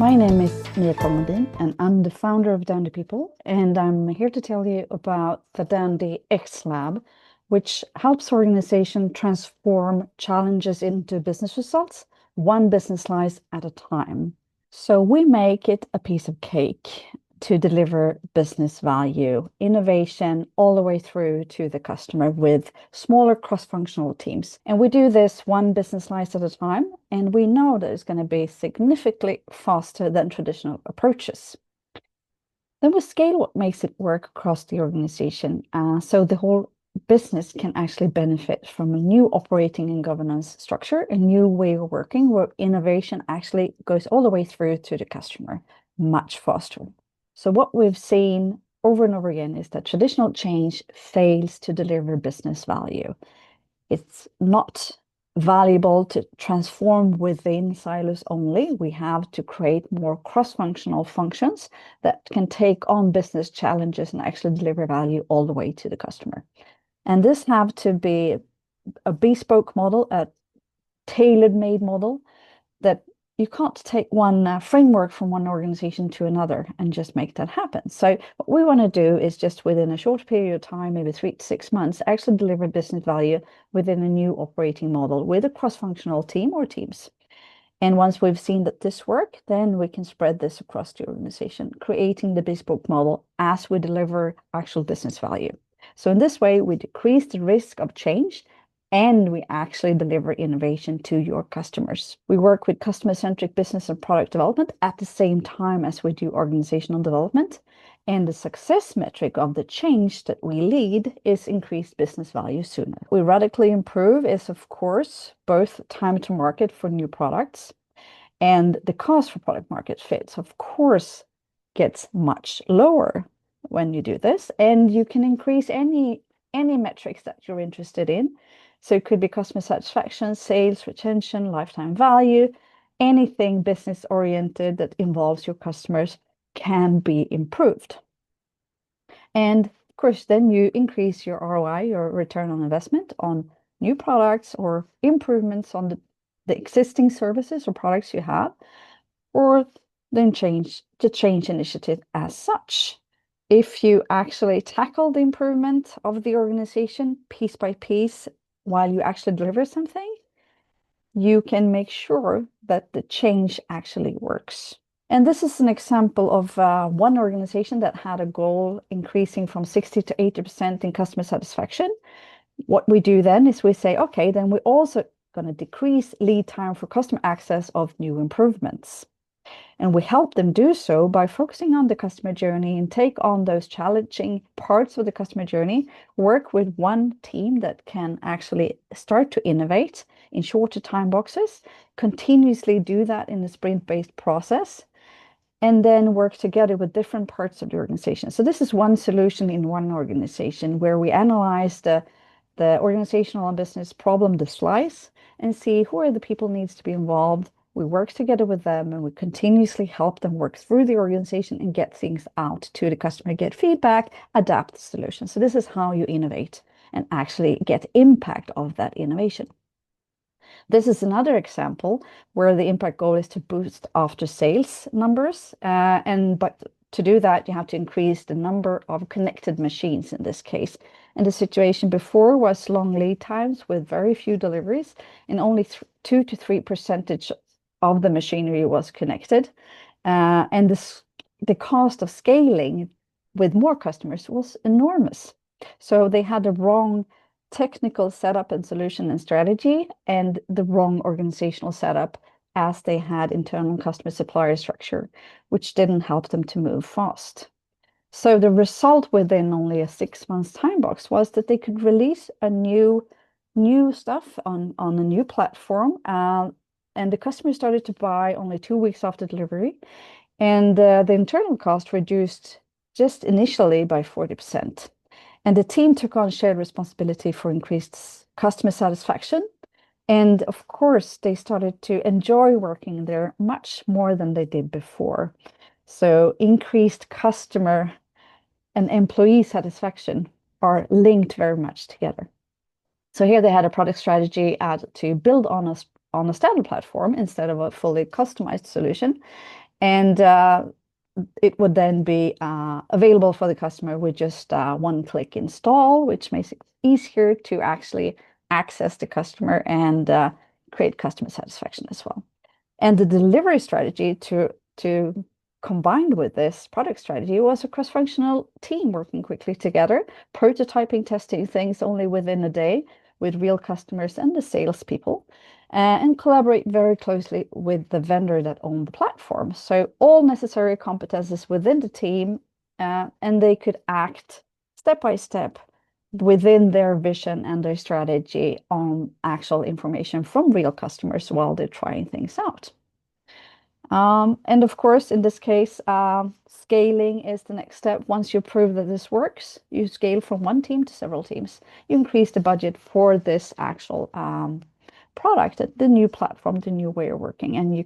My name is Mia Kolmodin, and I'm the founder of Dandy People. And I'm here to tell you about the Dandy X Lab, which helps organizations transform challenges into business results, one business slice at a time. So we make it a piece of cake to deliver business value, innovation, all the way through to the customer with smaller cross-functional teams. And we do this one business slice at a time, and we know that it's going to be significantly faster than traditional approaches. Then we scale what makes it work across the organization, so the whole business can actually benefit from a new operating and governance structure, a new way of working where innovation actually goes all the way through to the customer much faster. So what we've seen over and over again is that traditional change fails to deliver business value. It's not valuable to transform within silos only. We have to create more cross-functional functions that can take on business challenges and actually deliver value all the way to the customer. And this have to be a bespoke model, a tailor-made model that you can't take one framework from one organization to another and just make that happen. So what we want to do is just within a short period of time, maybe 3 to 6 months, actually deliver business value within a new operating model with a cross-functional team or teams. And once we've seen that this works, then we can spread this across the organization, creating the bespoke model as we deliver actual business value. So in this way, we decrease the risk of change and we actually deliver innovation to your customers. We work with customer-centric business and product development at the same time as we do organizational development. And the success metric of the change that we lead is increased business value sooner. We radically improve is, of course, both time to market for new products and the cost for product market fits, of course, gets much lower when you do this. And you can increase any metrics that you're interested in. So it could be customer satisfaction, sales, retention, lifetime value, anything business oriented that involves your customers can be improved. And of course, then you increase your ROI, your return on investment on new products or improvements on the existing services or products you have, or then the change initiative as such. If you actually tackle the improvement of the organization piece by piece while you actually deliver something, you can make sure that the change actually works. And this is an example of one organization that had a goal increasing from 60 to 80% in customer satisfaction. What we do then is we say, okay, then we're also going to decrease lead time for customer access of new improvements. And we help them do so by focusing on the customer journey and take on those challenging parts of the customer journey, work with one team that can actually start to innovate in shorter time boxes, continuously do that in a sprint-based process, and then work together with different parts of the organization. So this is one solution in one organization where we analyze the organizational and business problem, the slice, and see who are the people needs to be involved. We work together with them and we continuously help them work through the organization and get things out to the customer, get feedback, adapt the solution. So this is how you innovate and actually get impact of that innovation. This is another example where the impact goal is to boost after sales numbers. But to do that, you have to increase the number of connected machines in this case. And the situation before was long lead times with very few deliveries, and only 2 to 3% of the machinery was connected. And the cost of scaling with more customers was enormous. So they had the wrong technical setup and solution and strategy, and the wrong organizational setup as they had internal customer supplier structure, which didn't help them to move fast. So the result within only a 6 months time box was that they could release a new stuff on a new platform, and the customer started to buy only 2 weeks after delivery, and the internal cost reduced just initially by 40%. And the team took on shared responsibility for increased customer satisfaction. And of course, they started to enjoy working there much more than they did before. So increased customer and employee satisfaction are linked very much together. So here they had a product strategy to build on a standard platform instead of a fully customized solution. And it would then be available for the customer with just one click install, which makes it easier to actually access the customer and create customer satisfaction as well. And the delivery strategy to combined with this product strategy was a cross-functional team working quickly together, prototyping, testing things only within a day with real customers and the salespeople, and collaborate very closely with the vendor that owned the platform. So all necessary competences within the team, and they could act step by step within their vision and their strategy on actual information from real customers while they're trying things out. And of course, in this case, scaling is the next step. Once you prove that this works, you scale from one team to several teams. You increase the budget for this actual product, the new platform, the new way of working, and you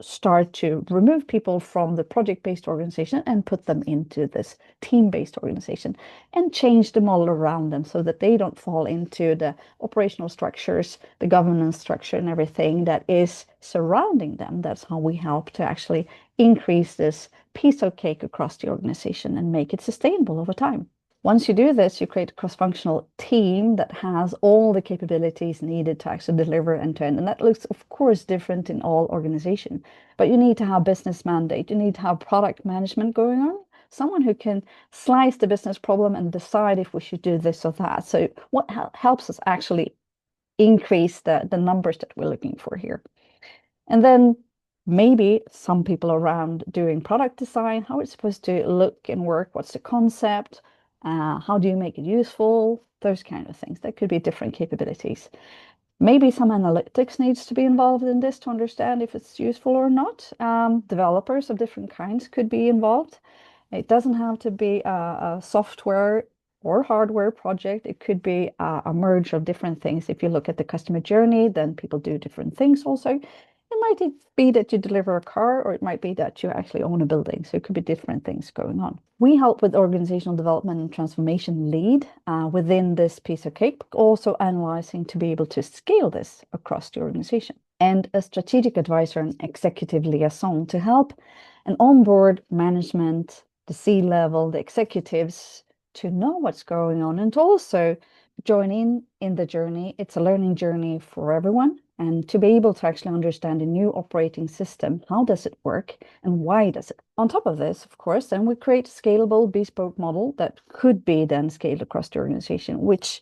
start to remove people from the project-based organization and put them into this team-based organization and change the model around them so that they don't fall into the operational structures, the governance structure, and everything that is surrounding them. That's how we help to actually increase this piece of cake across the organization and make it sustainable over time. Once you do this, you create a cross-functional team that has all the capabilities needed to actually deliver end-to-end. And that looks, of course, different in all organizations. But you need to have business mandate. You need to have product management going on. Someone who can slice the business problem and decide if we should do this or that. So what helps us actually increase the numbers that we're looking for here. And then maybe some people around doing product design, how it's supposed to look and work, what's the concept, how do you make it useful, those kind of things. That could be different capabilities. Maybe some analytics needs to be involved in this to understand if it's useful or not. Developers of different kinds could be involved. It doesn't have to be a software or hardware project. It could be a merge of different things. If you look at the customer journey, then people do different things also. It might be that you deliver a car, or it might be that you actually own a building. So it could be different things going on. We help with organizational development and transformation lead within this piece of cake, but also analyzing to be able to scale this across the organization. And a strategic advisor and executive liaison to help and onboard management, the C-level, the executives to know what's going on and to also join in the journey. It's a learning journey for everyone. And to be able to actually understand a new operating system, how does it work and why does it? On top of this, of course, then we create a scalable bespoke model that could be then scaled across the organization, which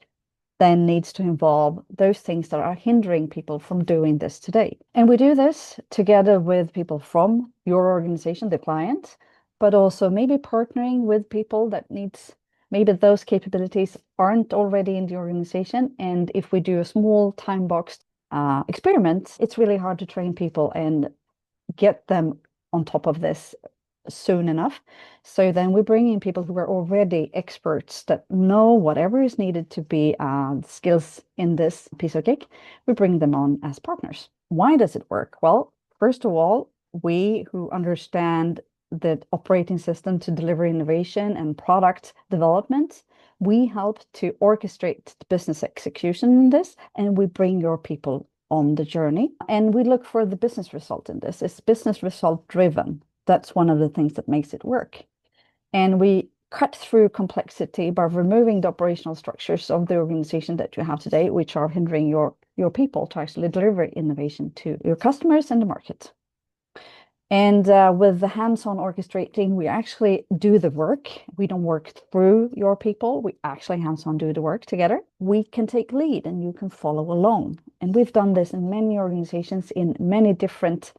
then needs to involve those things that are hindering people from doing this today. And we do this together with people from your organization, the client, but also maybe partnering with people that needs, maybe those capabilities aren't already in the organization. And if we do a small time box experiments, it's really hard to train people and get them on top of this soon enough. So then we bring in people who are already experts that know whatever is needed to be skills in this piece of cake. We bring them on as partners. Why does it work? Well, first of all, we who understand the operating system to deliver innovation and product development, we help to orchestrate the business execution in this, and we bring your people on the journey. And we look for the business result in this. It's business result driven. That's one of the things that makes it work. And we cut through complexity by removing the operational structures of the organization that you have today, which are hindering your people to actually deliver innovation to your customers and the market. And with the hands-on orchestrating, we actually do the work. We don't work through your people. We actually hands-on do the work together. We can take lead and you can follow along. And we've done this in many organizations in many different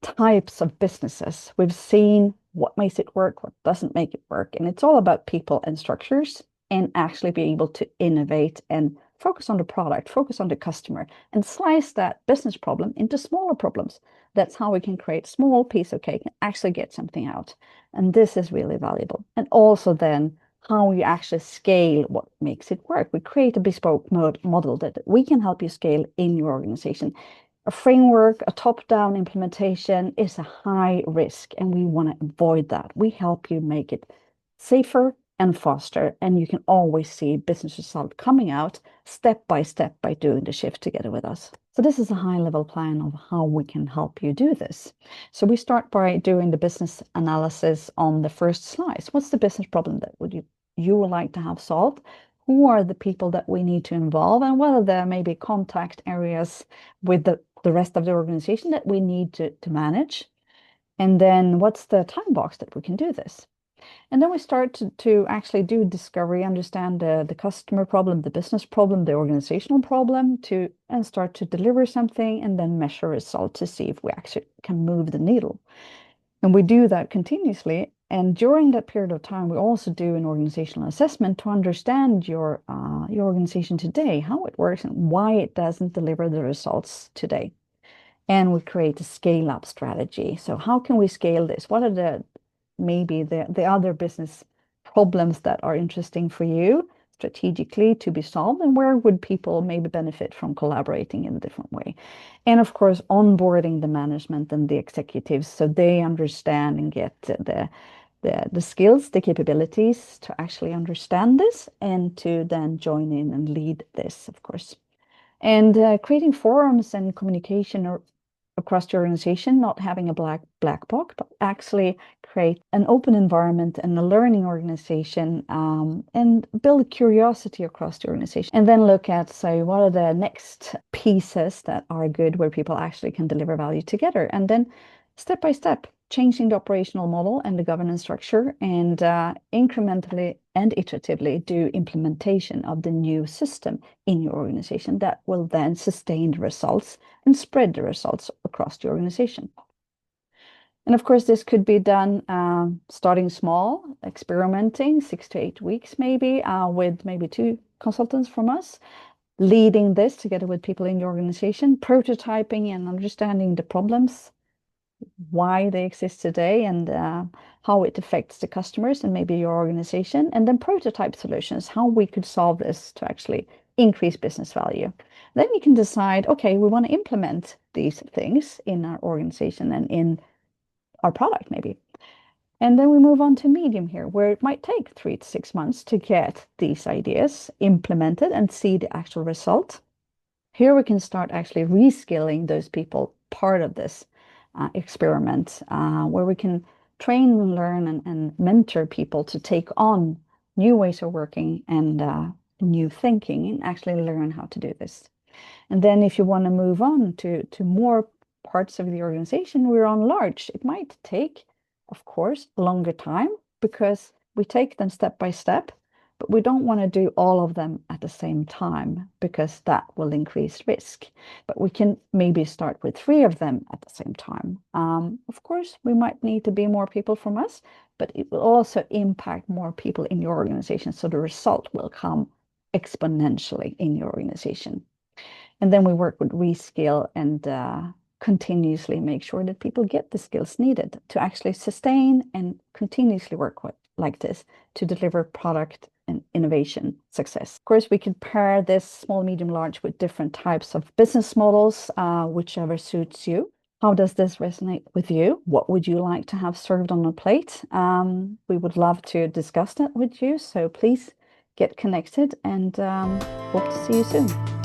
types of businesses. We've seen what makes it work, what doesn't make it work. And it's all about people and structures and actually be able to innovate and focus on the product, focus on the customer, and slice that business problem into smaller problems. That's how we can create a small piece of cake and actually get something out. And this is really valuable. And also then how we actually scale what makes it work. We create a bespoke model that we can help you scale in your organization. A framework, a top-down implementation is a high risk, and we want to avoid that. We help you make it safer, and faster. And you can always see business result coming out step by step by doing the shift together with us. So this is a high level plan of how we can help you do this. So we start by doing the business analysis on the first slice. What's the business problem that you would like to have solved? Who are the people that we need to involve, and whether there may be contact areas with the rest of the organization that we need to manage? And then what's the time box that we can do this? And then we start to actually do discovery, understand the customer problem, the business problem, the organizational problem, and start to deliver something and then measure result to see if we actually can move the needle. And we do that continuously. And during that period of time, we also do an organizational assessment to understand your organization today, how it works and why it doesn't deliver the results today. And we create a scale up strategy. So how can we scale this? What are maybe the other business problems that are interesting for you strategically to be solved, and where would people maybe benefit from collaborating in a different way? And of course, onboarding the management and the executives so they understand and get the skills, the capabilities to actually understand this and to then join in and lead this, of course. And creating forums and communication across the organization, not having a black box, but actually create an open environment and a learning organization, and build curiosity across the organization. And then look at, so what are the next pieces that are good where people actually can deliver value together? And then step by step, changing the operational model and the governance structure, and incrementally and iteratively do implementation of the new system in your organization that will then sustain the results and spread the results across the organization. And of course, this could be done starting small, experimenting 6 to 8 weeks, maybe with maybe 2 consultants from us, leading this together with people in the organization, prototyping and understanding the problems, why they exist today, and how it affects the customers and maybe your organization, and then prototype solutions, how we could solve this to actually increase business value. Then you can decide, okay, we want to implement these things in our organization and in our product maybe. And then we move on to medium here, where it might take 3 to 6 months to get these ideas implemented and see the actual result. Here we can start actually reskilling those people part of this experiment, where we can train and learn and mentor people to take on new ways of working and new thinking and actually learn how to do this. And then if you want to move on to more parts of the organization, we're on large. It might take, of course, a longer time because we take them step by step, but we don't want to do all of them at the same time because that will increase risk. But we can maybe start with 3 of them at the same time. Of course, we might need to be more people from us, but it will also impact more people in your organization. So the result will come exponentially in your organization. And then we work with reskill and continuously make sure that people get the skills needed to actually sustain and continuously work like this to deliver product and innovation success. Of course, we could pair this small, medium, large with different types of business models, whichever suits you. How does this resonate with you? What would you like to have served on a plate? We would love to discuss that with you. So please get connected and hope to see you soon.